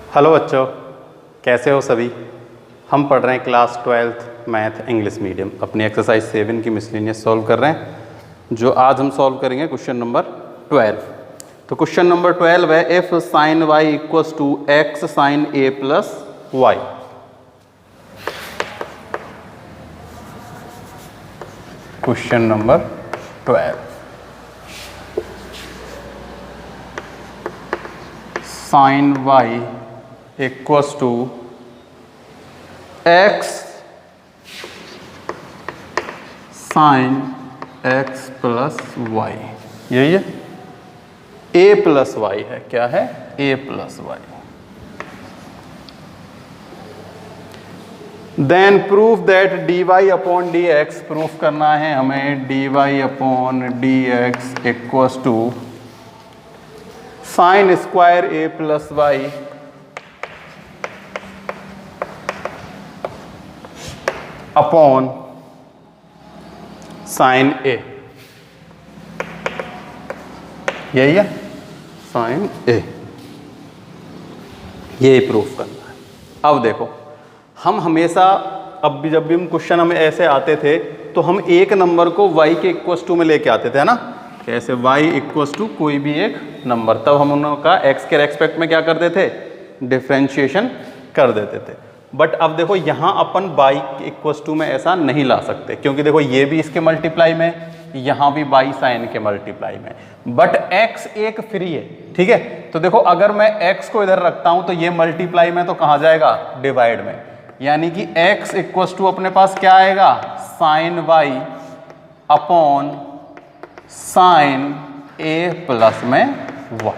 Hello बच्चों, कैसे हो सभी। हम पढ़ रहे हैं class 12th math English medium. अपनी एक्सरसाइज 7 की मिसलेनियस सॉल्व कर रहे हैं, जो आज हम सॉल्व करेंगे क्वेश्चन नंबर 12। तो क्वेश्चन नंबर 12 है if sine y equals to x sine a plus y. Question number 12, sine y equals to x sine x plus y. यही है, ए प्लस वाई है। क्या है? A plus y. Then proof that d y upon d x, proof करना है हमें d y upon d x equals to sine square a plus y upon sine a. यही है, साइन ए। ये proof करना है। अब देखो, हम हमेशा अब भी जब भी हम क्वेश्चन हमें ऐसे आते थे तो हम एक नंबर को y के इक्वल्स टू में लेके आते थे, है ना। कैसे? y इक्वल्स टू कोई भी एक नंबर, तब हम उनका x के रेस्पेक्ट में क्या करते थे? डिफरेंशिएशन कर देते थे। बट अब देखो यहाँ अपन y इक्वल्स टू में ऐसा नहीं ला सकते, क्योंकि देखो ये भी इसके मल्टीप्लाई में, यहाँ भी y साइन के मल्टीप्लाई में, बट x एक फ्री है। ठीक है, तो देखो अगर मैं x को इधर रखता हूं तो ये मल्टीप्लाई में तो कहाँ जाएगा? डिवाइड में। यानी कि x इक्वल्स टू अपने पास क्या आएगा? Sine y upon sine a plus में y।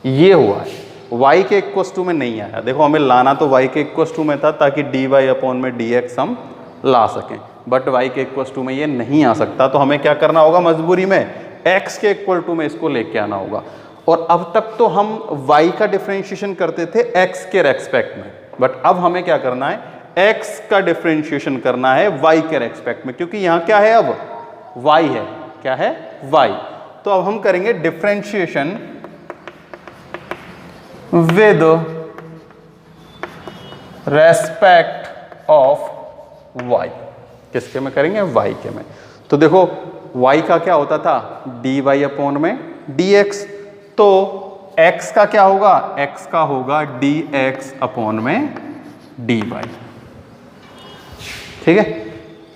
ये हुआ है, y के इक्वल्स टू में नहीं आया। देखो हमें लाना तो y के इक्वल्स टू में था ताकि dy अपॉन में dx हम ला सकें, बट y के इक्वल्स टू में ये नहीं आ सकता। तो हमें क्या करना होगा? मजबूरी में x के इक्वल टू में इसको लेके आना होगा। और अब तक तो हम y का डिफरेंशिएशन करते थे x के रेस्पेक्ट में, बट अब हमें क्या करना है? x का डिफरेंशिएशन करना है y के रेस्पेक्ट में, क्योंकि यहाँ क्या है? अब y है। क्या है? y। तो अब हम करेंगे differentiation with respect of y। किसके में करेंगे? y के में। तो देखो y का क्या होता था? dy अपॉन में dx। तो x का क्या होगा? x का होगा dx अपॉन में dy। ठीक है,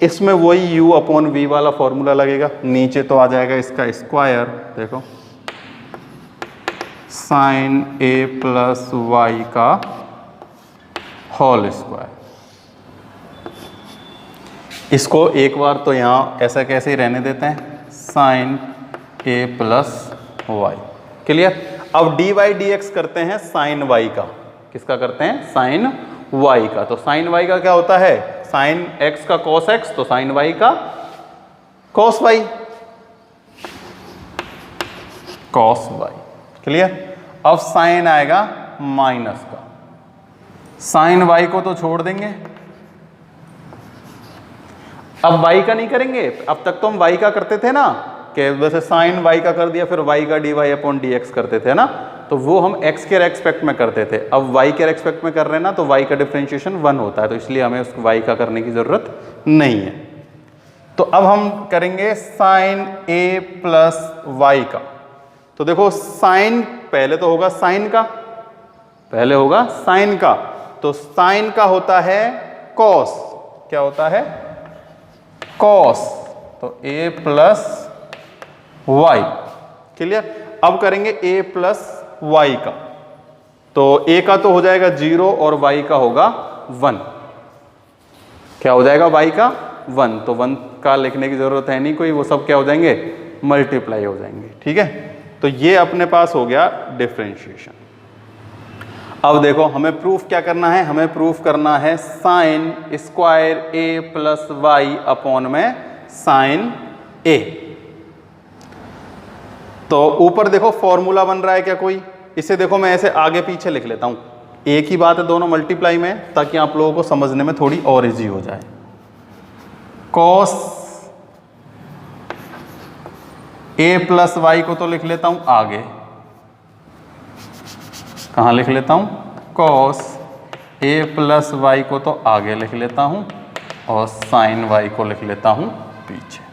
इसमें वही u अपॉन v वाला फॉर्मूला लगेगा। नीचे तो आ जाएगा इसका स्क्वायर। देखो साइन a प्लस वाई का होल स्क्वायर। इसको एक बार तो यहाँ ऐसा कैसे ही रहने देते हैं, sine a plus y. Clear? अब डी वाई डी एक्स करते हैं साइन वाई का। किसका करते हैं? साइन वाई का। तो साइन वाई का क्या होता है? साइन एक्स का कॉस एक्स, तो साइन वाई का cos y, cos y. Clear? अब साइन आएगा माइनस का, साइन वाई को तो छोड़ देंगे, अब y का नहीं करेंगे। अब तक तो हम y का करते थे ना, कि वैसे साइन y का कर दिया, फिर y का dy अपॉन dx करते थे ना, तो वो हम x के रेस्पेक्ट में करते थे। अब y के रेस्पेक्ट में कर रहे हैं ना, तो y का डिफरेंशिएशन 1 होता है, तो इसलिए हमें उस y का करने की जरूरत नहीं है। तो अब हम करेंगे साइन a प्लस वाई का। तो देखो साइन पहले तो होगा साइन का, पहले होगा साइन का, तो साइन का होता है कॉस। क्या होता है? कॉस। तो a प्लस वाई। क्लियर? अब करेंगे a प्लस वाई का, तो a का तो हो जाएगा 0 और y का होगा 1। क्या हो जाएगा? y का 1। तो 1 का लिखने की जरूरत है नहीं कोई, वो सब क्या हो जाएंगे? मल्टीप्लाई हो जाएंगे। ठीक है, तो ये अपने पास हो गया डिफरेंशिएशन। अब देखो हमें प्रूफ क्या करना है? हमें प्रूफ करना है sine square a plus y upon में साइन a। तो ऊपर देखो फॉर्मूला बन रहा है क्या कोई? इसे देखो मैं ऐसे आगे पीछे लिख लेता हूं। एक ही बात है दोनों मल्टीप्लाई में, ताकि आप लोगों को समझने में थोड़ी और इजी हो जाए। कॉस ए प्लस वाई को तो लिख लेता हूं आगे, कहां लिख लेता हूं? कॉस ए प्लस वाई को तो आगे लिख लेता हूँ और साइन वाई को लिख लेता हूँ पीछे।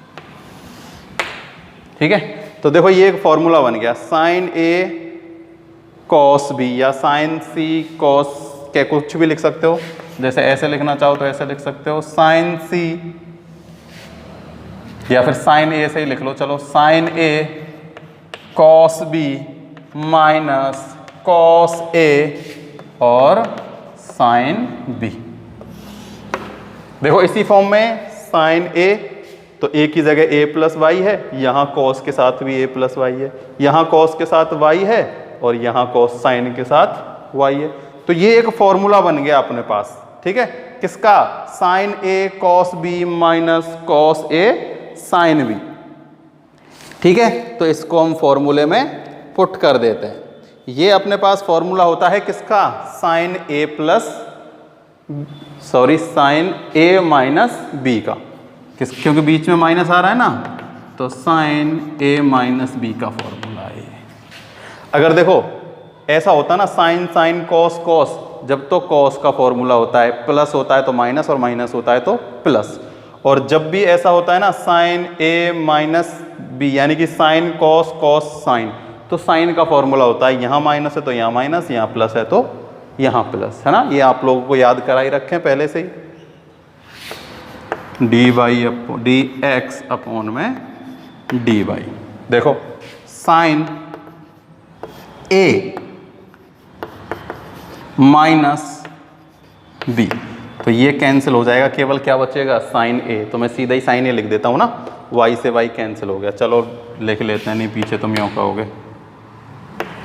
ठीक है, तो देखो ये एक फॉर्मूला बन गया, साइन ए कॉस बी या साइन सी कॉस के कुछ भी लिख सकते हो, जैसे ऐसे लिखना चाहो तो ऐसे लिख सकते हो, साइन सी या फिर साइन ए से ही लिख लो, चलो sign A cos B minus cos A और साइन बी। देखो इसी फॉर्म में साइन ए तो ए की जगह ए प्लस वाई है, यहाँ कॉस के साथ भी ए प्लस वाई है, यहाँ कॉस के साथ वाई है और यहाँ कॉस साइन के साथ वाई है। तो ये एक फॉर्मूला बन गया अपने पास। ठीक है, किसका? Sign A cos B minus cos A sine B. ठीक है, तो इसको हम फॉर्मूले में पुट कर देते हैं। ये अपने पास फॉर्मूला होता है किसका? Sign a plus sign a minus B का, क्योंकि बीच में माइनस आ रहा है ना, तो साइन ए माइनस बी का फॉर्मूला है। अगर देखो ऐसा होता ना साइन साइन कॉस कॉस, जब तो कॉस का फॉर्मूला होता है, प्लस होता है तो माइनस और माइनस होता है तो प्लस, और जब भी ऐसा होता है ना साइन ए माइनस बी यानी कि साइन कॉस कॉस साइन, तो साइन का फॉर्मूला होता है यहाँ माइनस है तो यहाँ माइनस, यहाँ प्लस है तो यहाँ प्लस, है ना। ये आप लोगों को याद करा ही रखें पहले से ही, d y d x upon में डी वाई। देखो साइन ए माइनस बी, तो ये कैंसिल हो जाएगा, केवल क्या बचेगा? Sine a. तो मैं सीधा ही साइन ए लिख देता हूँ ना, वाई से वाई कैंसिल हो गया। चलो लिख लेते हैं, नहीं पीछे तुम यूँ कहोगे।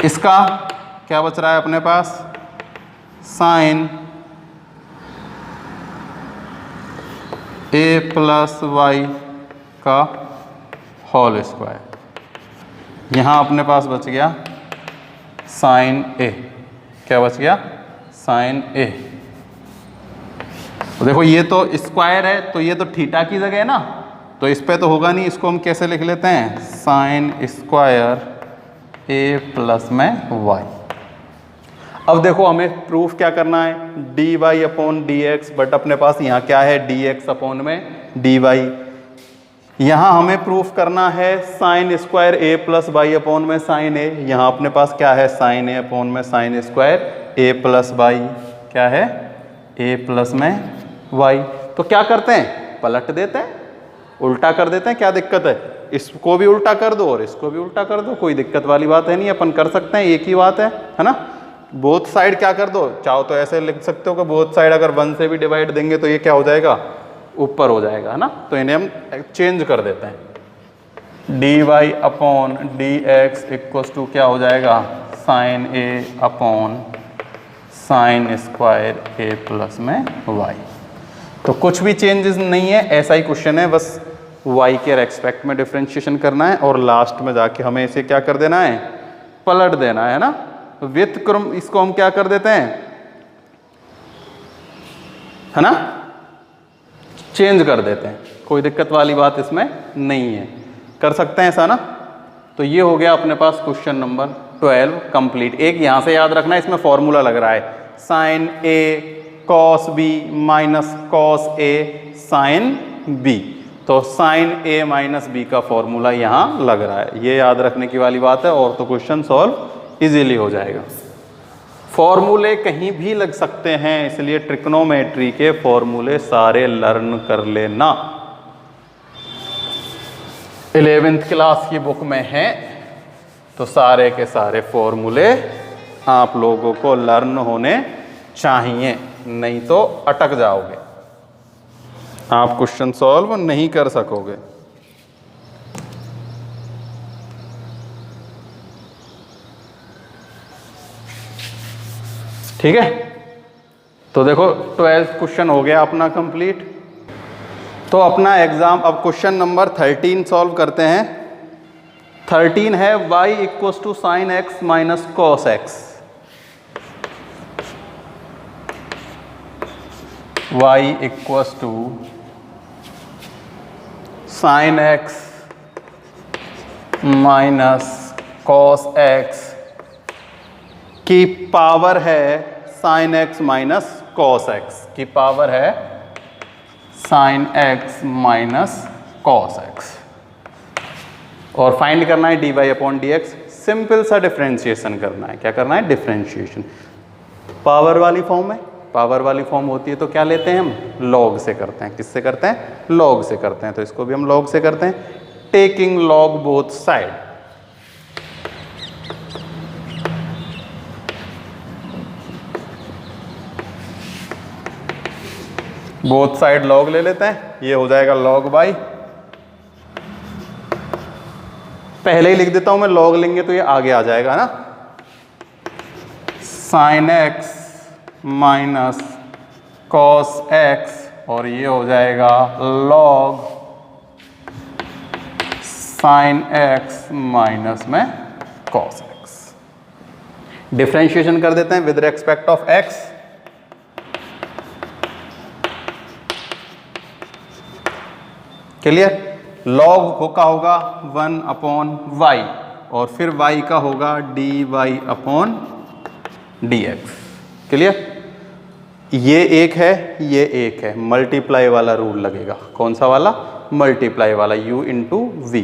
इसका क्या बच रहा है अपने पास? साइन ए प्लस वाई का होल स्क्वायर। यहाँ अपने पास बच गया साइन ए। क्या बच गया? Sign a. तो देखो ये तो स्क्वायर है, तो ये तो थीटा की जगह है ना, तो इस पे तो होगा नहीं, इसको हम कैसे लिख लेते हैं? साइन स्क्वायर ए प्लस में वाई। अब देखो हमें प्रूफ क्या करना है? D y upon d x, but अपने पास यहाँ क्या है? डी एक्स अपॉन में डी वाई। यहाँ हमें प्रूफ करना है sine square a plus y upon में साइन ए। यहाँ अपने पास क्या है? साइन ए अपॉन में sine square a plus y. क्या है? ए प्लस में वाई। तो क्या करते हैं? पलट देते हैं, उल्टा कर देते हैं। क्या दिक्कत है? इसको भी उल्टा कर दो और इसको भी उल्टा कर दो, कोई दिक्कत वाली बात है नहीं, अपन कर सकते हैं, एक ही बात है ना। बोथ साइड क्या कर दो, चाहो तो ऐसे लिख सकते हो कि बोथ साइड अगर 1 से भी डिवाइड देंगे तो ये क्या हो जाएगा? ऊपर हो जाएगा, है ना। तो इन्हें हम चेंज कर देते हैं। D y upon d x equals to क्या हो जाएगा? Sine a upon sine square a plus में वाई। तो कुछ भी चेंजेस नहीं है, ऐसा ही क्वेश्चन है, बस y के रेस्पेक्ट में डिफरेंशिएशन करना है और लास्ट में जाके हमें इसे क्या कर देना है? पलट देना है ना। व्युत्क्रम इसको हम क्या कर देते हैं, है ना, चेंज कर देते हैं। कोई दिक्कत वाली बात इसमें नहीं है, कर सकते हैं ऐसा ना। तो ये हो गया अपने पास क्वेश्चन नंबर 12 कंप्लीट। एक यहां से याद रखना, इसमें फॉर्मूला लग रहा है sine A cos B minus cos A sine B. तो साइन ए माइनस बी का फॉर्मूला यहाँ लग रहा है, ये याद रखने की वाली बात है, और तो क्वेश्चन सॉल्व इजीली हो जाएगा। फॉर्मूले कहीं भी लग सकते हैं, इसलिए ट्रिग्नोमेट्री के फॉर्मूले सारे लर्न कर लेना। 11th क्लास की बुक में है, तो सारे के सारे फॉर्मूले आप लोगों को लर्न होने चाहिए, नहीं तो अटक जाओगे, आप क्वेश्चन सॉल्व नहीं कर सकोगे। ठीक है, तो देखो 12th क्वेश्चन हो गया अपना कंप्लीट। तो अपना एग्जाम अब क्वेश्चन नंबर 13 सॉल्व करते हैं। 13 है y equals to sine x minus cos x. y equals to sine x minus cos x की पावर है sine x minus cos x की पावर है sine x minus cos x, और find करना है dy upon d x. Simple सा differentiation करना है। क्या करना है? डिफरेंशिएशन। पावर वाली फॉर्म है, पावर वाली फॉर्म होती है तो क्या लेते हैं हम? लॉग से करते हैं। किससे करते हैं? लॉग से करते हैं। तो इसको भी हम लॉग से करते हैं, taking log both side. Both side log ले लेते हैं, ये हो जाएगा लॉग बाई, पहले ही लिख देता हूं मैं, लॉग लेंगे तो ये आगे आ जाएगा ना, sign x minus cos x, और ये हो जाएगा लॉग साइन एक्स माइनस में कॉस एक्स। डिफरेंशिएशन कर देते हैं with respect of x. Clear? Log को का होगा 1 अपॉन वाई, और फिर y का होगा dy upon d x. Clear? ये एक है, ये एक है, मल्टीप्लाई वाला रूल लगेगा। कौन सा वाला? मल्टीप्लाई वाला, u इंटू वी।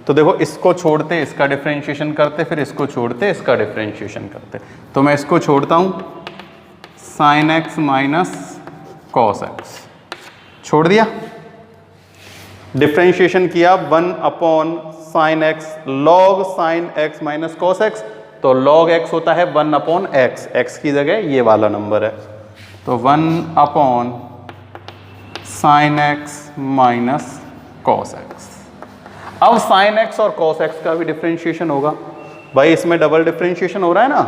तो देखो, इसको छोड़ते इसका डिफरेंशिएशन करते, फिर इसको छोड़ते इसका डिफरेंशिएशन करते। तो मैं इसको छोड़ता हूँ, sign x minus cos x छोड़ दिया, डिफरेंशिएशन किया 1 upon sine x, log sign x minus cos x. तो लॉग एक्स होता है 1 अपॉन एक्स, एक्स की जगह ये वाला नंबर है, तो 1 upon sine x minus cos x. अब साइन एक्स और कॉस एक्स का भी डिफरेंशिएशन होगा। भाई इसमें डबल डिफरेंशिएशन हो रहा है ना,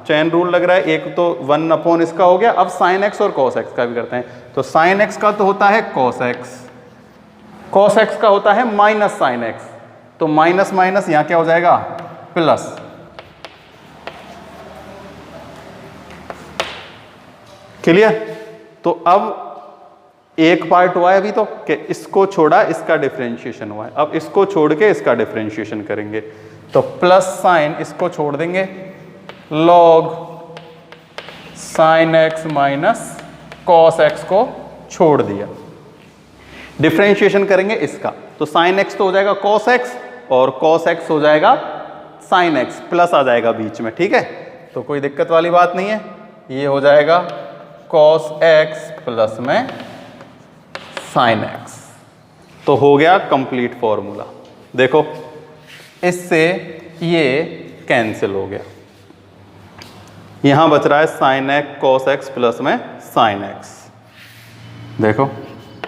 चेन रूल लग रहा है। एक तो 1 अपॉन इसका हो गया, अब साइन एक्स और कॉस एक्स का भी करते हैं। तो साइन एक्स का तो होता है कॉस एक्स, कॉस एक्स का होता है माइनस साइन एक्स, तो माइनस माइनस यहां क्या हो जाएगा? प्लस। क्लियर? तो अब एक पार्ट हुआ है अभी तो, कि इसको छोड़ा इसका डिफरेंशिएशन हुआ है, अब इसको छोड़ के इसका डिफरेंशिएशन करेंगे। तो प्लस साइन, इसको छोड़ देंगे, log sign x minus cos x को छोड़ दिया, डिफरेंशिएशन करेंगे इसका। तो साइन एक्स तो हो जाएगा कॉस एक्स, और कॉस एक्स हो जाएगा साइन एक्स, प्लस आ जाएगा बीच में। ठीक है? तो कोई दिक्कत वाली बात नहीं है। ये हो जाएगा कॉस एक्स प्लस में साइन एक्स। तो हो गया कंप्लीट फॉर्मूला। देखो, इससे ये कैंसिल हो गया, यहां बच रहा है sine x cos x plus में साइन एक्स। देखो,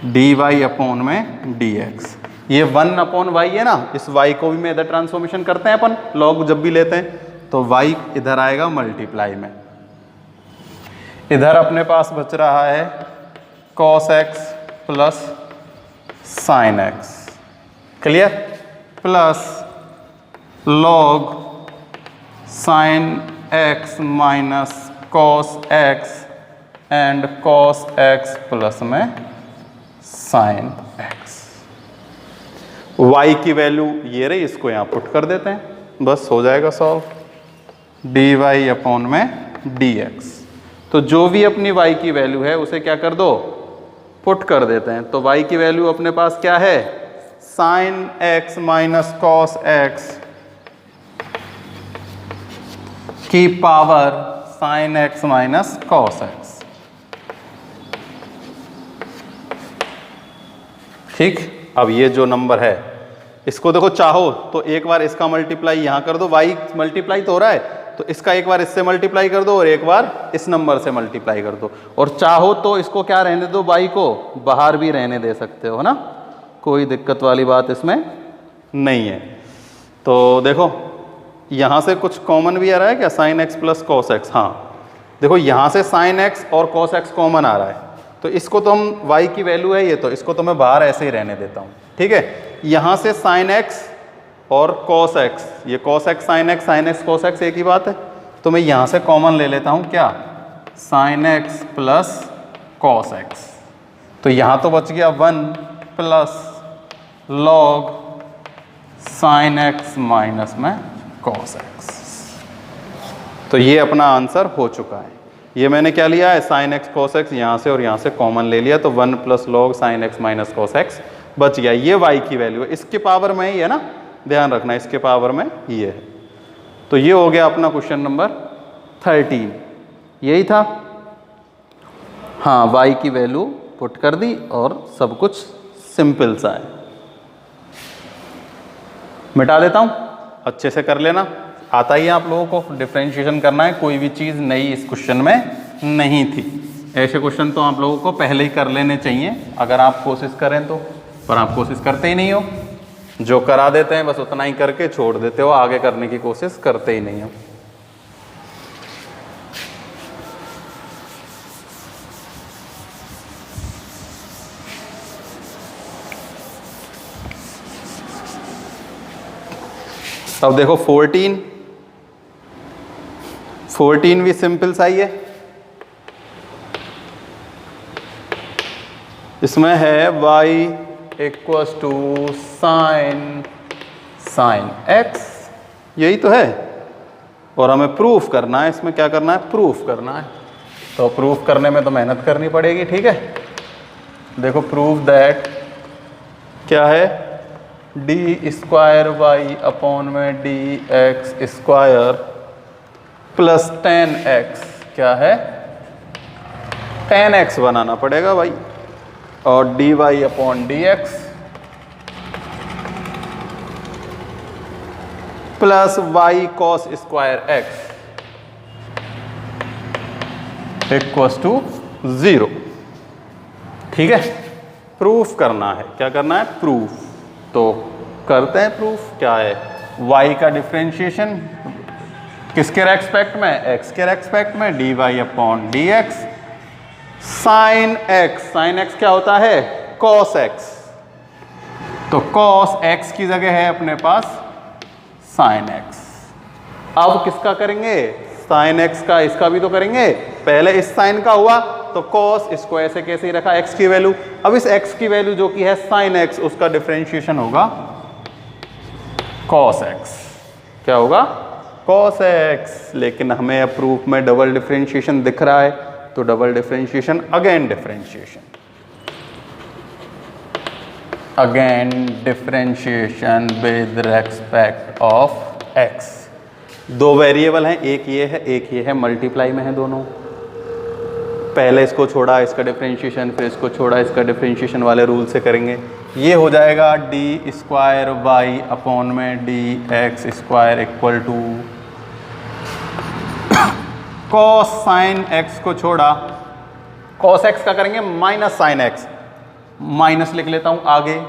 डी वाई अपॉन में डी एक्स, ये 1 अपॉन वाई है ना, इस y को भी में इधर ट्रांसफॉर्मेशन करते हैं अपन, लॉग जब भी लेते हैं तो y इधर आएगा मल्टीप्लाई में। इधर अपने पास बच रहा है cos x plus sine x. Clear? Plus log sign x minus cos x and cos x plus में साइन एक्स। y की वैल्यू ये रही, इसको यहाँ पुट कर देते हैं, बस हो जाएगा सॉल्व। डी वाई अपॉन में डी एक्स। तो जो भी अपनी y की वैल्यू है उसे क्या कर दो? पुट कर देते हैं। तो y की वैल्यू अपने पास क्या है? Sine x minus cos x की power sine x minus cos x. ठीक? अब ये जो नंबर है, इसको देखो, चाहो तो एक बार इसका मल्टीप्लाई यहां कर दो, y मल्टीप्लाई तो हो रहा है, तो इसका एक बार इससे मल्टीप्लाई कर दो और एक बार इस नंबर से मल्टीप्लाई कर दो, और चाहो तो इसको क्या रहने दो, y को बाहर भी रहने दे सकते हो, है ना, कोई दिक्कत वाली बात इसमें नहीं है। तो देखो, यहां से कुछ कॉमन भी आ रहा है क्या? Sign x plus cos x. हाँ, देखो यहां से साइन एक्स और कॉस एक्स कॉमन आ रहा है, तो इसको तो हम y की वैल्यू है ये, तो इसको तो मैं बाहर ऐसे ही रहने देता हूँ। ठीक है? यहाँ से साइन एक्स और कॉस एक्स, ये cos x sine x cos x एक ही बात है, तो मैं यहाँ से कॉमन ले लेता हूँ क्या? Sign x plus cos x. तो यहाँ तो बच गया 1 plus log sign x minus में कॉस एक्स। तो ये अपना आंसर हो चुका है। ये मैंने क्या लिया है, साइन एक्स कॉस एक्स, यहाँ से और यहाँ से कॉमन ले लिया, तो 1 plus log sign x minus cos x बच गया। ये y की वैल्यू है, इसके पावर में ही है ना, ध्यान रखना इसके पावर में ये है। तो ये हो गया अपना क्वेश्चन नंबर 13, यही था। हाँ, y की वैल्यू पुट कर दी और सब कुछ सिंपल सा है। मिटा देता हूँ, अच्छे से कर लेना। आता ही है आप लोगों को, डिफरेंशिएशन करना है, कोई भी चीज़ नई इस क्वेश्चन में नहीं थी। ऐसे क्वेश्चन तो आप लोगों को पहले ही कर लेने चाहिए अगर आप कोशिश करें तो, पर आप कोशिश करते ही नहीं हो। जो करा देते हैं बस उतना ही करके छोड़ देते हो, आगे करने की कोशिश करते ही नहीं हो। अब देखो 14 भी सिंपल सा ही है। इसमें है y equals to sine x, यही तो है, और हमें प्रूफ करना है। इसमें क्या करना है, प्रूफ करना है। तो प्रूफ करने में तो मेहनत करनी पड़ेगी, ठीक है। देखो प्रूफ दैट क्या है, डी स्क्वायर वाई अपॉन में d x square plus 10x, क्या है 10x बनाना पड़ेगा भाई, और d y upon d x plus y cos square x equals to 0, ठीक है। प्रूफ करना है, क्या करना है, प्रूफ। तो करते हैं प्रूफ। क्या है, y का डिफरेंशिएशन किसके रेस्पेक्ट में, x के रेस्पेक्ट में, d y upon d x sine x क्या होता है, cos x। तो cos x की जगह है अपने पास sin x। अब किसका करेंगे, sin x का, इसका भी तो करेंगे। पहले इस साइन का हुआ तो cos, इसको ऐसे कैसे ही रखा, x की वैल्यू। अब इस x की वैल्यू जो कि है sin x, उसका डिफरेंशिएशन होगा cos x। क्या होगा, cos x। लेकिन हमें अब प्रूफ में डबल डिफरेंशिएशन दिख रहा है, तो double differentiation, again differentiation with respect of x। दो वेरिएबल हैं, एक ये है एक ये है, मल्टीप्लाई में है दोनों। पहले इसको छोड़ा इसका डिफरेंशिएशन, फिर इसको छोड़ा इसका डिफरेंशिएशन वाले रूल से करेंगे। ये हो जाएगा डी स्क्वायर वाई अपॉन में d x square equal to cos sine x को छोड़ा, कॉस एक्स का करेंगे माइनस साइन एक्स, माइनस लिख लेता हूं आगे,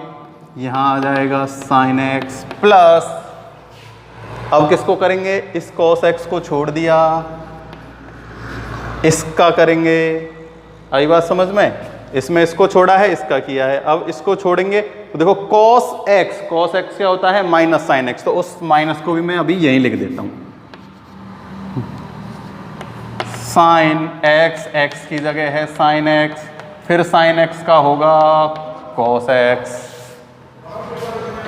यहां आ जाएगा साइन एक्स प्लस, अब किसको करेंगे, इस कॉस एक्स को छोड़ दिया, इसका करेंगे। आई बात समझ में, इसमें इसको छोड़ा है इसका किया है, अब इसको छोड़ेंगे तो देखो cos x क्या होता है, माइनस साइन एक्स। तो उस माइनस को भी मैं अभी यहीं लिख देता हूं, साइन x की जगह है साइन x, फिर साइन x का होगा cos x।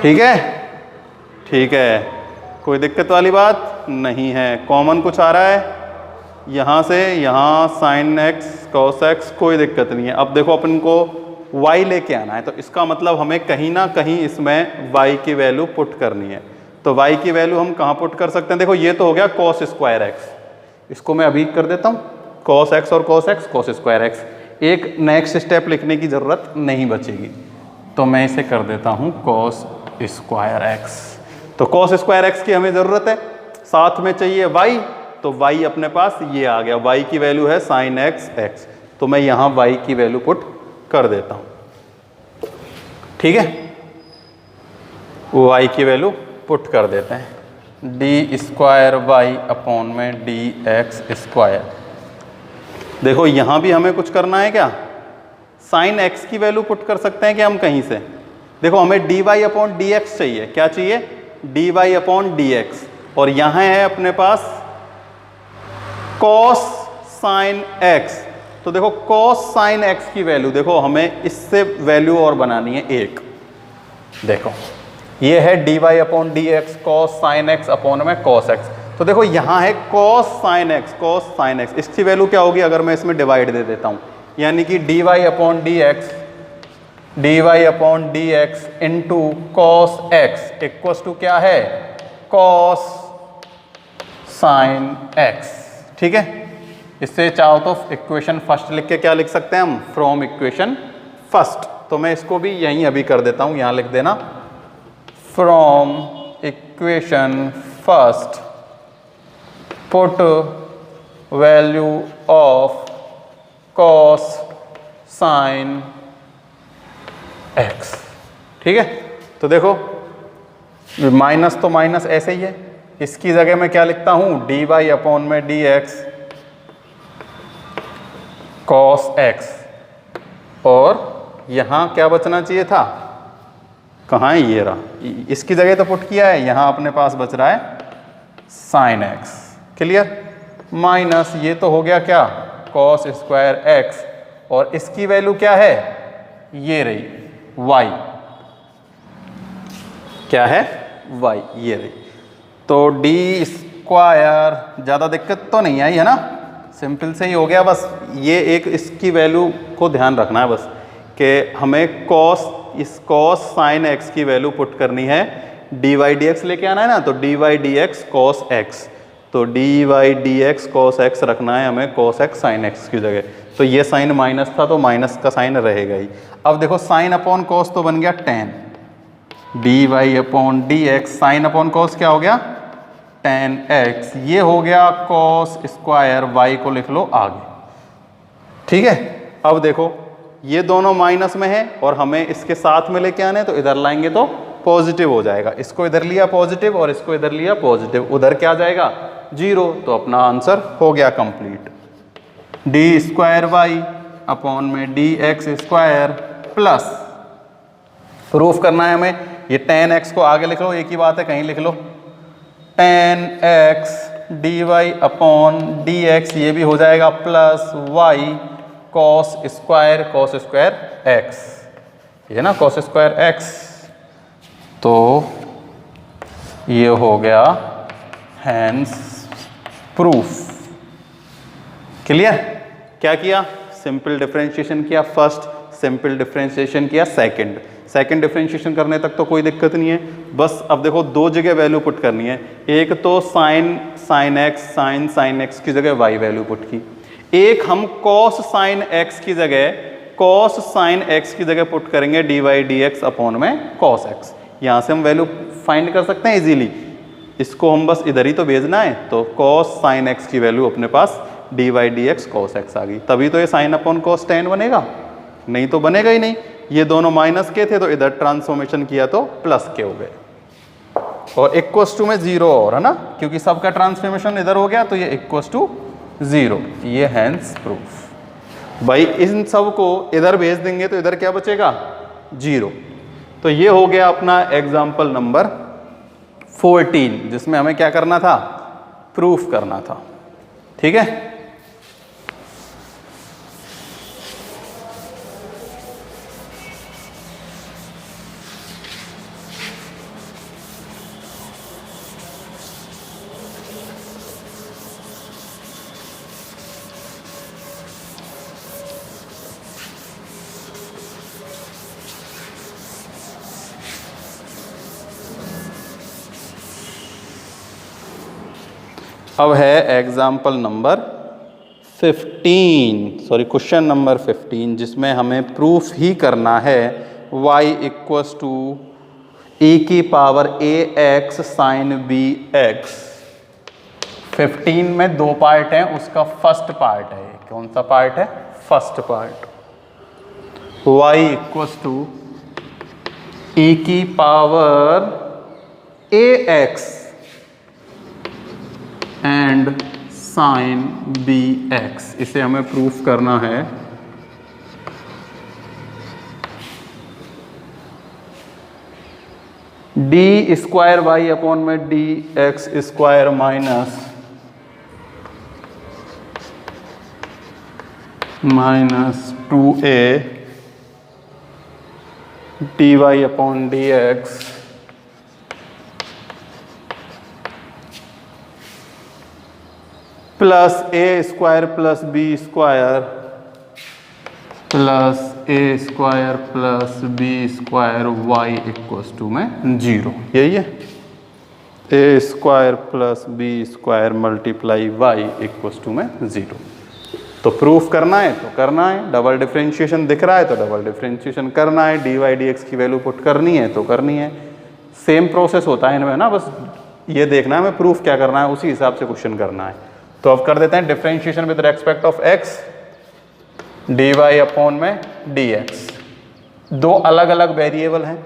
ठीक है, ठीक है, कोई दिक्कत वाली बात नहीं है। कॉमन कुछ आ रहा है यहाँ से, यहाँ साइन x cos x, कोई दिक्कत नहीं है। अब देखो अपन को y लेके आना है, तो इसका मतलब हमें कहीं ना कहीं इसमें y की वैल्यू पुट करनी है। तो y की वैल्यू हम कहाँ पुट कर सकते हैं, देखो ये तो हो गया cos स्क्वायर x, इसको मैं अभी कर देता हूँ, cos x और cos x cos square x। एक नेक्स्ट स्टेप लिखने की ज़रूरत नहीं बचेगी, तो मैं इसे कर देता हूँ cos स्क्वायर x। तो cos स्क्वायर x की हमें ज़रूरत है, साथ में चाहिए y, तो y अपने पास ये आ गया, y की वैल्यू है साइन x, तो मैं यहाँ y की वैल्यू पुट कर देता हूँ। ठीक है, y की वैल्यू पुट कर देते हैं, डी स्क्वायर वाई अपॉन में डी एक्स स्क्वायर। देखो यहाँ भी हमें कुछ करना है क्या, साइन x की वैल्यू पुट कर सकते हैं क्या हम कहीं से। देखो हमें d y upon d x चाहिए, क्या चाहिए, d y upon d x, और यहाँ है अपने पास cos साइन x। तो देखो cos साइन x की वैल्यू, देखो हमें इससे वैल्यू और बनानी है एक। देखो ये है d y upon d x, cos sine x upon में cos x। तो देखो यहाँ है cos sin x, cos sin x, इसकी वैल्यू क्या होगी अगर मैं इसमें डिवाइड दे देता हूँ, यानी कि dy upon d x into cos x equals to क्या है, cos sin x। ठीक है, इससे चाहो तो इक्वेशन फर्स्ट लिख के क्या लिख सकते हैं हम, फ्रॉम इक्वेशन फर्स्ट। तो मैं इसको भी यहीं अभी कर देता हूँ, यहाँ लिख देना from equation first put value of cos sin x। ठीक है, तो देखो माइनस तो माइनस ऐसे ही है, इसकी जगह मैं क्या लिखता हूं, dy अपॉन में dx cos x, और यहां क्या बचना चाहिए था, कहाँ है, ये रहा, इसकी जगह तो पुट किया है, यहां अपने पास बच रहा है sin x। क्लियर, माइनस ये तो हो गया क्या, cos स्क्वायर x, और इसकी वैल्यू क्या है, ये रही y, क्या है y, ये रही। तो d स्क्वायर, ज़्यादा दिक्कत तो नहीं आई है ना, सिंपल से ही हो गया। बस ये एक इसकी वैल्यू को ध्यान रखना है बस, कि हमें cos sin x की वैल्यू पुट करनी है, dy dx लेके आना है ना, तो dy dx cos x, तो dy dx cos x रखना है हमें cos x sin x की जगह। तो ये साइन माइनस था तो माइनस का साइन रहेगा ही। अब देखो साइन अपॉन कॉस तो बन गया tan, dy upon dx, sine upon cos क्या हो गया, tan x, ये हो गया cos स्क्वायर y को लिख लो आगे। ठीक है, अब देखो ये दोनों माइनस में है और हमें इसके साथ में लेके आने, तो इधर लाएंगे तो पॉजिटिव हो जाएगा, इसको इधर लिया पॉजिटिव और इसको इधर लिया पॉजिटिव, उधर क्या जाएगा 0, तो अपना आंसर हो गया complete. D square y upon में d x square plus, proof करना है हमें, ये tan x को आगे लिख लो, एक ही बात है कहीं लिख लो, tan x dy upon dx, ये भी हो जाएगा plus y cos square x, ये ना cos स्क्वायर x, तो ये हो गया हैंस प्रूफ। क्लियर, क्या किया, सिंपल डिफरेंशिएशन किया फर्स्ट, सिंपल डिफरेंशिएशन किया सेकंड डिफरेंशिएशन करने तक तो कोई दिक्कत नहीं है। बस अब देखो दो जगह वैल्यू पुट करनी है, एक तो साइन एक्स की जगह y वैल्यू पुट की, एक हम cos साइन x की जगह पुट करेंगे dy dx अपॉन में cos x। यहाँ से हम वैल्यू फाइंड कर सकते हैं इजीली, इसको हम बस इधर ही तो भेजना है, तो cos साइन x की वैल्यू अपने पास dy dx cos x आ गई, तभी तो ये साइन अपॉन cos tan बनेगा, नहीं तो बनेगा ही नहीं। ये दोनों माइनस के थे तो इधर ट्रांसफॉर्मेशन किया तो प्लस के हो गए, और इक्वस टू में 0 और है ना, क्योंकि सबका ट्रांसफॉर्मेशन इधर हो गया तो ये इक्वस टू 0, ये हैंस प्रूफ। भाई इन सब को इधर भेज देंगे तो इधर क्या बचेगा 0। तो ये हो गया अपना एग्जाम्पल नंबर 14, जिसमें हमें क्या करना था, प्रूफ करना था। ठीक है, अब है एग्जाम्पल नंबर क्वेश्चन नंबर 15, जिसमें हमें प्रूफ ही करना है y इक्वस टू e की पावर ax साइन bx। 15 में दो पार्ट हैं, उसका फर्स्ट पार्ट है, कौन सा पार्ट है, first part, y equals to e की power ax and sine bx, इसे हमें प्रूफ करना है। डी स्क्वायर वाई अपॉन में d x square minus 2a d y upon d x plus a square plus b square plus a square plus b square y equals to में 0, यही है। A square plus b square multiply y equals to में 0। तो proof करना है तो करना है, डबल डिफरेंशिएशन दिख रहा है तो डबल डिफरेंशिएशन करना है, डी वाई डी एक्स की वैल्यू पुट करनी है तो करनी है। सेम प्रोसेस होता है इनमें ना, बस ये देखना है हमें प्रूफ क्या करना है, उसी हिसाब से क्वेश्चन करना है। तो अब कर देते हैं differentiation with respect of x, d y upon में डी एक्स। दो अलग अलग वेरिएबल हैं,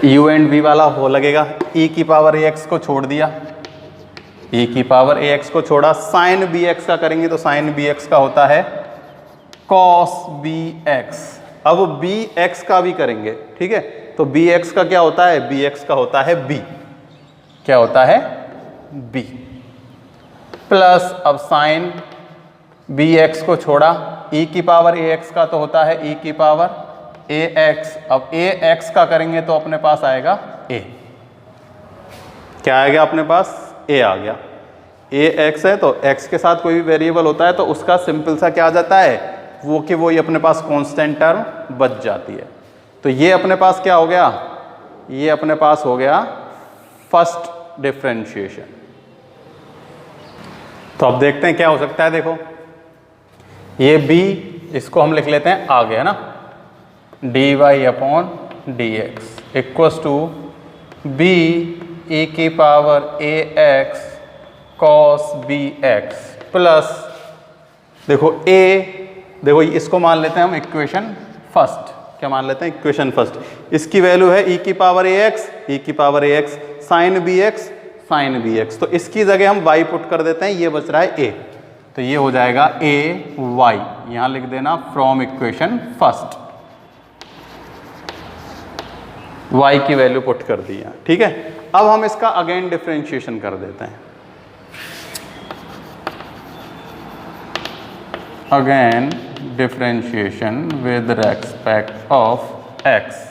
u एंड v वाला हो लगेगा, e की पावर ax को छोड़ दिया, e की पावर ax को छोड़ा, साइन bx का करेंगे तो साइन bx का होता है cos bx। अब bx का भी करेंगे, ठीक है, तो bx का क्या होता है, bx का होता है b, क्या होता है b, प्लस अब साइन bx को छोड़ा, e की पावर ax का तो होता है e की पावर ax। अब ax का करेंगे तो अपने पास आएगा a, क्या आएगा अपने पास, a आ गया। ax है तो x के साथ कोई भी वेरिएबल होता है तो उसका सिंपल सा क्या आ जाता है, वो कि वो ये अपने पास कांस्टेंट टर्म बच जाती है। तो ये अपने पास क्या हो गया, ये अपने पास हो गया फर्स्ट डिफरेंशिएशन। तो अब देखते हैं क्या हो सकता है। देखो ये b, इसको हम लिख लेते हैं आगे, है ना, d y upon d x equals to b e की power a x cos b x plus, देखो a, देखो इसको मान लेते हैं हम इक्वेशन फर्स्ट, क्या मान लेते हैं, इक्वेशन फर्स्ट। इसकी वैल्यू है e की पावर ए एक्स, ई की power a x sine b x, sine b x. तो इसकी जगह हम y पुट कर देते हैं, ये बच रहा है a, तो ये हो जाएगा a y, यहां लिख देना फ्रॉम इक्वेशन फर्स्ट, y की वैल्यू पुट कर दी है, ठीक है। अब हम इसका अगेन डिफरेंशिएशन कर देते हैं, again differentiation with respect of x।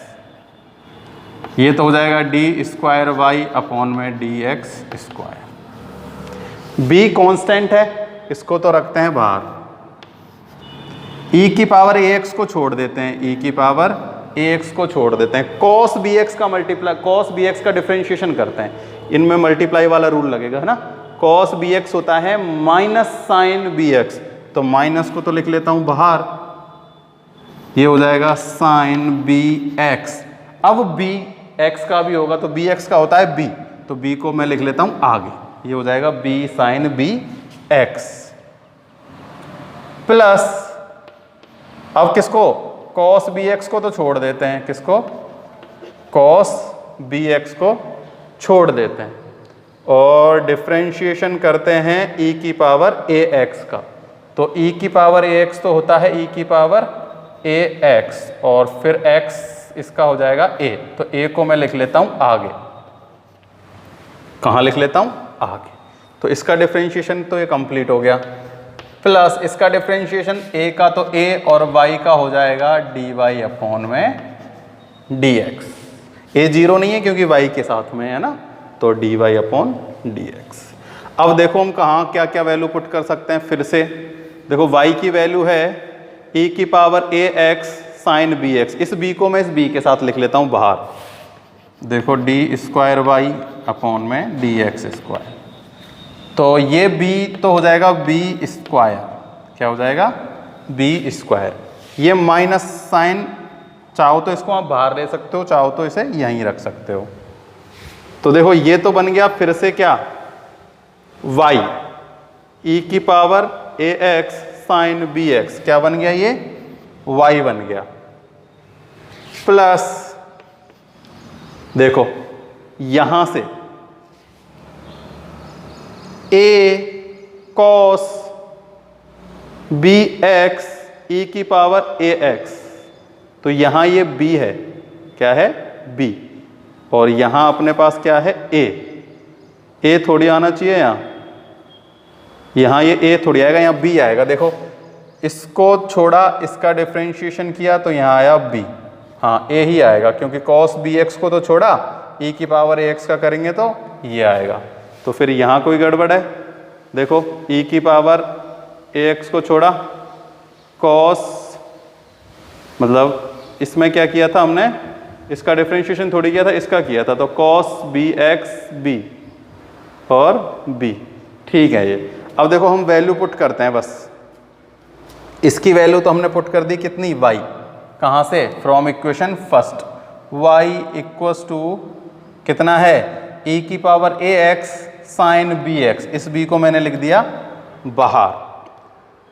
ये तो हो जाएगा डी स्क्वायर वाई अपॉन में d x square. b constant है, इसको तो रखते हैं बाहर, e की पावर ax को छोड़ देते हैं, e की पावर ax को छोड़ देते हैं, cos bx का मल्टीप्लाई, cos bx का डिफरेंशिएशन करते हैं, इनमें मल्टीप्लाई वाला रूल लगेगा, है ना। cos bx होता है माइनस साइन bx, तो माइनस को तो लिख लेता हूं बाहर, ये हो जाएगा साइन bx। अब b x का भी होगा तो bx का होता है b, तो b को मैं लिख लेता हूं आगे, ये हो जाएगा b साइन bx प्लस, अब किसको, cos bx को तो छोड़ देते हैं, किसको, cos bx को छोड़ देते हैं और डिफरेंशिएशन करते हैं e की पावर ax का। तो e की पावर ax तो होता है e की पावर ax और फिर x इसका हो जाएगा a, तो a को मैं लिख लेता हूं आगे, कहाँ लिख लेता हूं आगे। तो इसका डिफरेंशिएशन तो ये कंप्लीट हो गया, प्लस इसका डिफरेंशिएशन a का तो a और y का हो जाएगा डी वाई अपॉन में डी एक्स। a जीरो नहीं है क्योंकि y के साथ में है ना, तो d y upon d x. अब देखो हम कहाँ क्या क्या वैल्यू पुट कर सकते हैं फिर से। देखो y की वैल्यू है e की power a x sine b x, इस b को मैं इस b के साथ लिख लेता हूँ बाहर। देखो डी स्क्वायर वाई अपॉन में डी एक्स स्क्वायर, तो ये b तो हो जाएगा b स्क्वायर, क्या हो जाएगा b स्क्वायर। ये माइनस साइन, चाहो तो इसको आप बाहर ले सकते हो, चाहो तो इसे यहीं रख सकते हो। तो देखो ये तो बन गया फिर से क्या, y e की power a x sine b x, क्या बन गया ये y बन गया, प्लस देखो यहां से a cos B x e की पावर ए एक्स, तो यहां ये b है, क्या है b, और यहां अपने पास क्या है a थोड़ी आना चाहिए यहां ये a थोड़ी आएगा, यहां b आएगा। देखो इसको छोड़ा, इसका डिफरेंशिएशन किया तो यहां आया b, हाँ a ही आएगा क्योंकि cos bx को तो छोड़ा, e की पावर ax का करेंगे तो ये आएगा। तो फिर यहां कोई गड़बड़ है, देखो e की पावर ax को छोड़ा, cos, मतलब इसमें क्या किया था हमने, इसका डिफरेंशिएशन थोड़ी किया था, इसका किया था, तो cos bx b और b, ठीक है ये। अब देखो हम वैल्यू पुट करते हैं बस, इसकी वैल्यू तो हमने पुट कर दी कितनी, y, कहाँ से, from equation first, y equals to कितना है, e की पावर ax साइन bx, इस b को मैंने लिख दिया बाहर।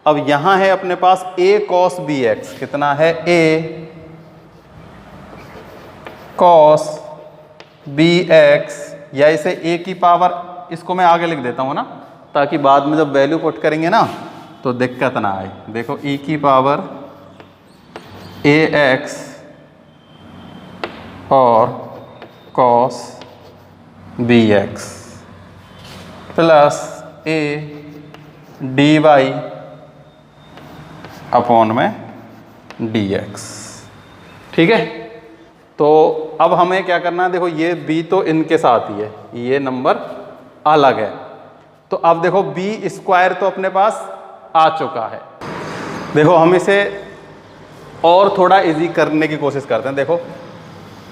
अब यहां है अपने पास a cos bx, कितना है, a cos bx, या इसे a की पावर, इसको मैं आगे लिख देता हूं ना, ताकि बाद में जब वैल्यू पुट करेंगे ना तो दिक्कत ना आए। देखो e की पावर ax और cos bx plus a dy upon में dx, ठीक है। तो अब हमें क्या करना है, देखो ये b तो इनके साथ ही है, ये नंबर अलग है, तो अब देखो b स्क्वायर तो अपने पास आ चुका है। देखो हम इसे और थोड़ा इजी करने की कोशिश करते हैं। देखो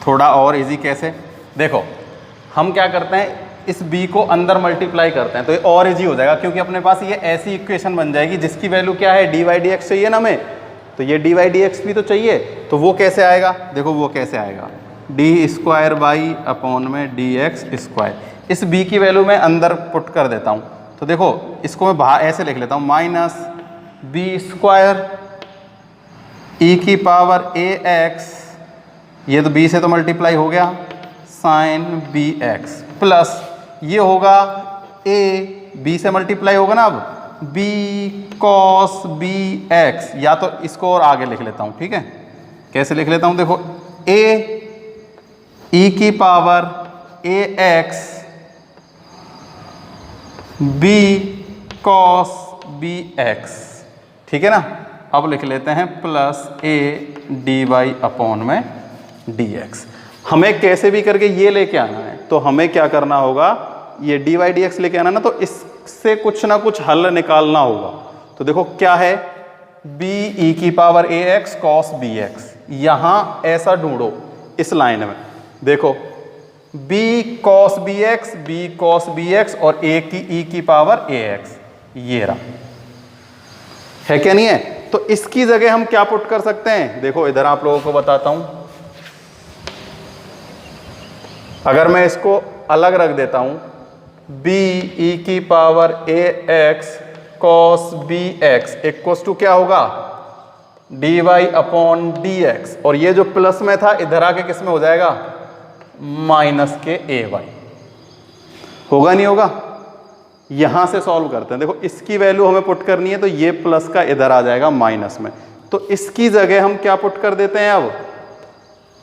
थोड़ा और इजी कैसे, देखो हम क्या करते हैं, इस b को अंदर मल्टीप्लाई करते हैं तो ये और इजी हो जाएगा, क्योंकि अपने पास ये ऐसी इक्वेशन बन जाएगी जिसकी वैल्यू क्या है, dy dx चाहिए ना हमें, तो ये dy dx भी तो चाहिए, तो वो कैसे आएगा, देखो वो कैसे आएगा, डी स्क्वायर बाई अपॉन में dx स्क्वायर, इस b की वैल्यू मैं अंदर पुट कर देता हूँ, तो देखो इसको मैं बाहर ऐसे लिख लेता हूँ, माइनस b स्क्वायर e की पावर ax, ये तो b से तो मल्टीप्लाई हो गया, साइन bx प्लस ये होगा a, b से मल्टीप्लाई होगा ना, अब b cos bx, या तो इसको और आगे लिख लेता हूँ, ठीक है, कैसे लिख लेता हूँ, देखो a e की power ax b cos bx, ठीक है ना। अब लिख लेते हैं प्लस a dy अपॉन में dx। हमें कैसे भी करके ये लेके आना है, तो हमें क्या करना होगा, ये dy dx लेके आना ना, तो इससे कुछ ना कुछ हल निकालना होगा। तो देखो क्या है, b e की पावर ax cos bx, यहां ऐसा ढूंढो इस लाइन में, देखो b cos bx और a की e की पावर ax, ये रहा, है क्या नहीं है। तो इसकी जगह हम क्या पुट कर सकते हैं, देखो इधर आप लोगों को बताता हूं, अगर मैं इसको अलग रख देता हूं, b e की power ax cos bx equals to क्या होगा, dy अपॉन dx, और ये जो प्लस में था इधर आके किस में हो जाएगा, माइनस के ay, होगा नहीं होगा। यहां से सॉल्व करते हैं, देखो इसकी वैल्यू हमें पुट करनी है, तो ये प्लस का इधर आ जाएगा माइनस में, तो इसकी जगह हम क्या पुट कर देते हैं, अब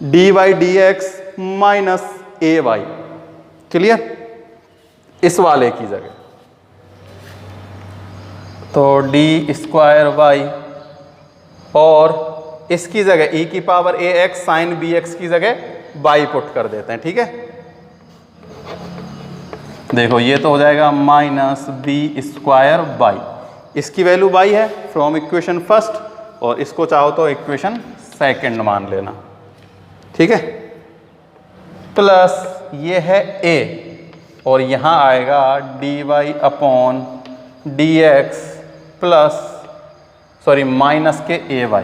dy dx minus ay, clear, इस वाले की जगह, तो डी स्क्वायर वाई, और इसकी जगह e की पावर ax साइन bx की जगह y पुट कर देते हैं, ठीक है। देखो ये तो हो जाएगा माइनस बी स्क्वायर बाई, इसकी वैल्यू y है फ्रॉम इक्वेशन फर्स्ट, और इसको चाहो तो इक्वेशन सेकंड मान लेना, ठीक है, प्लस ये है a, और यहाँ आएगा dy upon dx plus sorry minus के ay।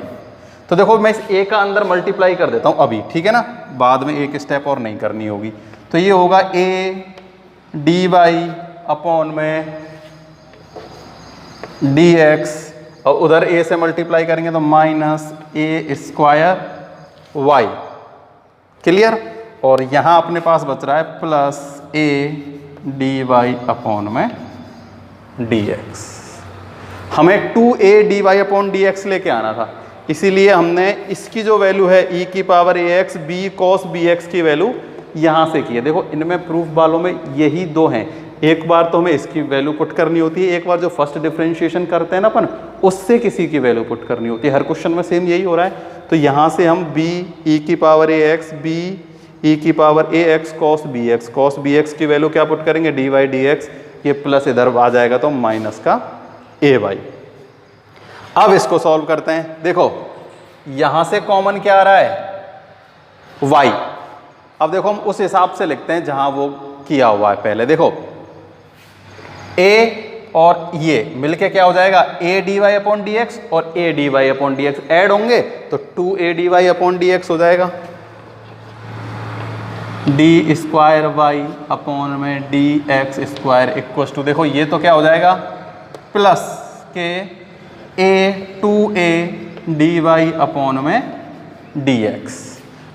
तो देखो मैं इस a का अंदर मल्टीप्लाई कर देता हूँ अभी, ठीक है ना, बाद में एक स्टेप और नहीं करनी होगी, तो ये होगा a dy अपॉन में dx, और उधर a से मल्टीप्लाई करेंगे तो minus a square y, clear, और यहाँ अपने पास बच रहा है प्लस a dy अपॉन में dx। हमें 2a dy अपॉन dx लेके आना था, इसीलिए हमने इसकी जो वैल्यू है e की power ax b cos bx की वैल्यू यहाँ से की है। देखो इनमें प्रूफ वालों में यही दो हैं, एक बार तो हमें इसकी वैल्यू पुट करनी होती है, एक बार जो फर्स्ट डिफरेंशिएशन करते हैं ना अपन, उससे किसी की वैल्यू पुट करनी होती है। हर क्वेश्चन में सेम यही हो रहा है। तो यहाँ से हम b e की पावर ax b e की पावर ax cos bx की वैल्यू क्या पुट करेंगे, dy dx ये प्लस इधर आ जाएगा तो माइनस का ay। अब इसको सॉल्व करते हैं। देखो यहां से कॉमन क्या आ रहा है y। अब देखो हम उस हिसाब से लिखते हैं जहां वो किया हुआ है पहले। देखो a और ये मिलके क्या हो जाएगा a dy upon d x और a dy upon d x add होंगे तो 2a dy upon d x हो जाएगा। डी स्क्वायर वाई अपॉन में d x square equals to, देखो ये तो क्या हो जाएगा प्लस के a 2a d y upon में डी एक्स।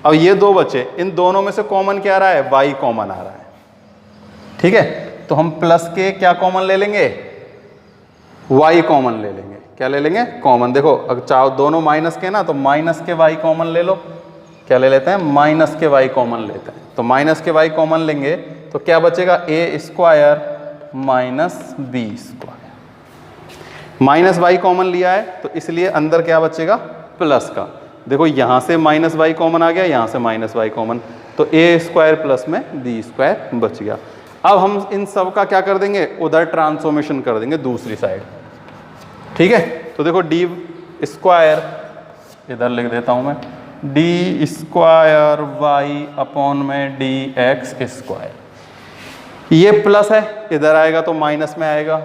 अब ये दो बचे, इन दोनों में से कॉमन क्या आ रहा है y कॉमन आ रहा है। ठीक है, तो हम प्लस के क्या कॉमन ले लेंगे y कॉमन ले लेंगे। क्या ले लेंगे कॉमन। देखो अगर चाहो दोनों माइनस के ना तो माइनस के y कॉमन ले लो। क्या ले लेते हैं माइनस के y कॉमन लेते हैं। तो माइनस के y कॉमन लेंगे तो क्या बचेगा a square minus b square. Minus y common लिया है तो इसलिए अंदर क्या बचेगा प्लस का। देखो यहाँ से माइनस y कॉमन आ गया, यहाँ से माइनस y कॉमन, तो a स्क्वायर प्लस में b स्क्वायर बच गया। अब हम इन सब का क्या कर देंगे उधर ट्रांसफॉर्मेशन कर देंगे दूसरी साइड। ठीक है, तो देखो डी स्क्वायर इधर लिख देता हूं मैं, डी स्क्वायर वाई अपॉन में डी एक्स स्क्वायर। ये प्लस है इधर आएगा तो माइनस में आएगा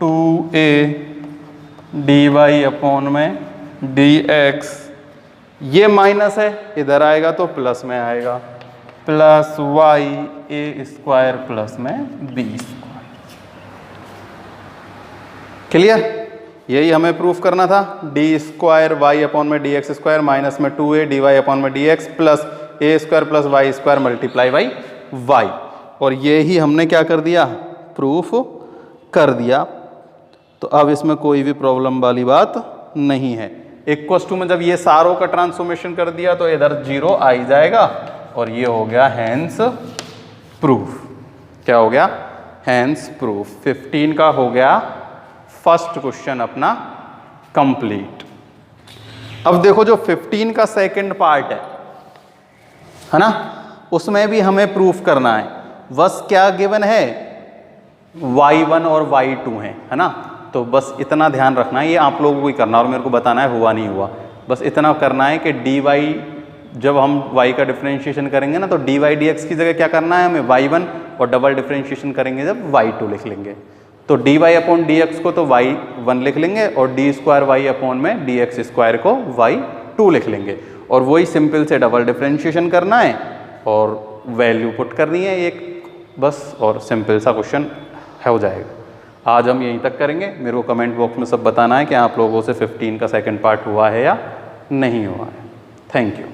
2a डी वाई अपॉन में डी एक्स। ये माइनस है इधर आएगा तो प्लस में आएगा प्लस वाई ए स्क्वायर प्लस में बी स्क्वायर। क्लियर, यही हमें प्रूफ करना था। डी स्क्वायर वाई अपॉन में डी एक्स स्क्वायर माइनस में 2a डी वाई अपॉन में d x plus a square plus y square multiply by y. और ये ही हमने क्या कर दिया प्रूफ कर दिया। तो अब इसमें कोई भी प्रॉब्लम वाली बात नहीं है। इक्वस टू में जब ये सारों का ट्रांसफॉर्मेशन कर दिया तो इधर 0 आ ही जाएगा और ये हो गया हैंस प्रूफ। क्या हो गया हैंस प्रूफ। 15 का हो गया फर्स्ट क्वेश्चन अपना कंप्लीट। अब देखो जो 15 का सेकंड पार्ट है ना, उसमें भी हमें प्रूफ करना है। बस क्या गिवन है y1 और y2 है ना। तो बस इतना ध्यान रखना है, ये आप लोगों को ही करना और मेरे को बताना है हुआ नहीं हुआ। बस इतना करना है कि dy जब हम y का डिफरेंशिएशन करेंगे ना तो dy dx की जगह क्या करना है हमें y1 और डबल डिफरेंशिएशन करेंगे जब y2 लिख लेंगे। तो dy अपॉन dx को तो y1 लिख लेंगे और डी स्क्वायर वाई अपॉन में dx स्क्वायर को y2 लिख लेंगे। और वही सिंपल से डबल डिफरेंशिएशन करना है और वैल्यू पुट करनी है एक बस, और सिंपल सा क्वेश्चन हो जाएगा। आज हम यहीं तक करेंगे। मेरे को कमेंट बॉक्स में सब बताना है कि आप लोगों से 15 का सेकंड पार्ट हुआ है या नहीं हुआ है। Thank you.